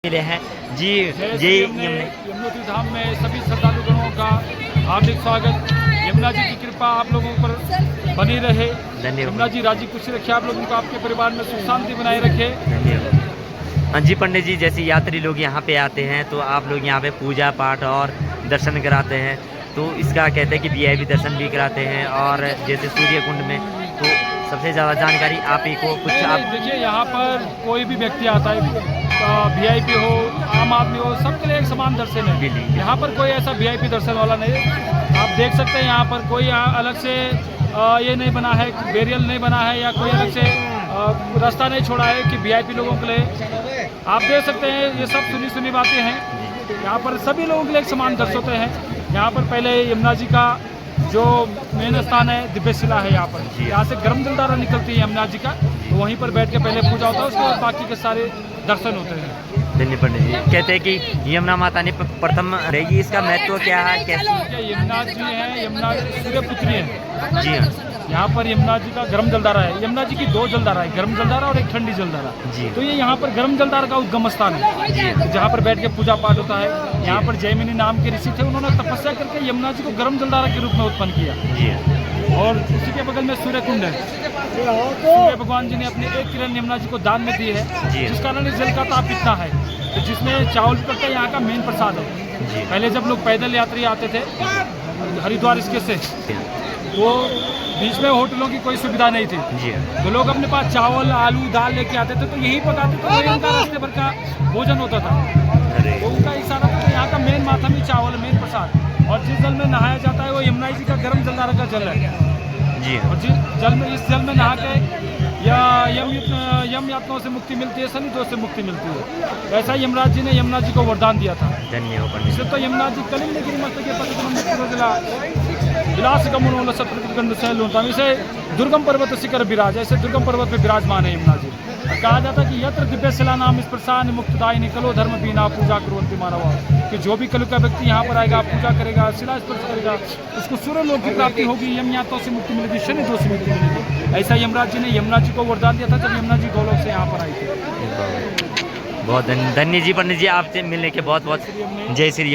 मिले हैं जी। जैसे यमुनोत्री धाम में सभी श्रद्धालुगणों का हार्दिक स्वागत। यमुना जी की कृपा आप लोगों पर बनी रहे। यमुना जी राजी खुशी रखे आप लोगों को, आपके परिवार में सुख शांति बनाए रखे। धन्यवाद। हाँ जी पंडित जी, जैसे यात्री लोग यहाँ पे आते हैं तो आप लोग यहाँ पे पूजा पाठ और दर्शन कराते हैं, तो इसका कहते हैं कि वीआईपी दर्शन भी कराते हैं। और जैसे सूर्य कुंड में तो सबसे ज़्यादा जानकारी आप ही को कुछ आप देखिए, यहाँ पर कोई भी व्यक्ति आता है, वीआईपी हो आम आदमी हो, सबके लिए एक समान दर्शन है। यहाँ पर कोई ऐसा वीआईपी दर्शन वाला नहीं है। आप देख सकते हैं यहाँ पर कोई अलग से ये नहीं बना है, बैरियर नहीं बना है या कोई अलग से रास्ता नहीं छोड़ा है कि वीआईपी लोगों के लिए। आप देख सकते हैं ये सब सुनी सुनी बातें हैं। यहाँ पर सभी लोगों के लिए एक समान दर्शन होते हैं। यहाँ पर पहले यमुना जी का जो मेन स्थान है दिव्य शिला है। यहाँ पर यहाँ से गर्म जलधारा निकलती है यमुना जी का, तो वहीं पर बैठ के पहले पूजा होता है, उसके बाद बाकी के सारे दर्शन होते हैं। धन्य पंडित जी, कहते हैं कि यमुना माता ने प्रथम रहेगी, इसका महत्व क्या है, कैसे? यमुना जी है, यमुना सूर्यपुत्री है। जी हाँ, यहाँ पर यमुना जी का गर्म जलधारा है। यमुना जी की दो जलधारा है, गर्म जलधारा और एक ठंडी जलधारा जी। तो ये यहाँ पर गर्म जलधारा का उद्गम स्थान है, जहाँ पर बैठ के पूजा पाठ होता है। यहाँ पर जैमिनी नाम के ऋषि थे, उन्होंने तपस्या करके यमुना जी को गर्म जलधारा के रूप में उत्पन्न किया। जी। और उसी के बगल में सूर्य कुंड है। सूर्य भगवान जी ने अपने एक किरण यमुना जी को दान में दी है, जिस कारण इस जल का ताप इतना है। तो जिसमें चावल पकड़ते हैं, यहाँ का मेन प्रसाद है। पहले जब लोग पैदल यात्री आते थे हरिद्वार इसके से, तो बीच में होटलों की कोई सुविधा नहीं थी, तो लोग अपने पास चावल आलू दाल लेके आते थे, तो यही पकाते थे, तो उनका रास्ते भर का भोजन होता था। तो उनका इशारा था कि यहाँ का मेन माथा में चावल, मेन प्रसाद। और जिस जल में नहाया जाता है वो यमुना जी का गर्म जलधारा का जल है जी। और इस जल में नहा के या यम यातनाओं से मुक्ति मिलती है, शनि दोष से मुक्ति मिलती है। ऐसा यमराज जी ने यमुना जी को वरदान दिया था। धन्यवाद। इससे तो यमुना जी कलिंग गिरिमस्तके विलास गमन सत्रगंड से इसे दुर्गम पर्वत शिखर विराज, ऐसे दुर्गम पर्वत पे विराजमान है यमुना जी। कहा जाता है कि यत्र दिव्य शिला नाम इस प्रसाद मुक्तदायिनी कलो धर्म बीना पूजा करोति मानव, कि जो भी कलु का व्यक्ति यहाँ पर आएगा, पूजा करेगा, शिला स्पर्श करेगा, उसको सूर्य लोक की प्राप्ति होगी, यम यातों से मुक्ति मिलेगी, शनि दोष से मुक्ति मिलेगी। ऐसा यमराज जी ने यमुना जी को वरदान दिया था जब यमुना जी गोलोक से यहाँ पर आई थी। बहुत धन्य जी पंडित जी, आपसे मिलने के बहुत बहुत जय श्री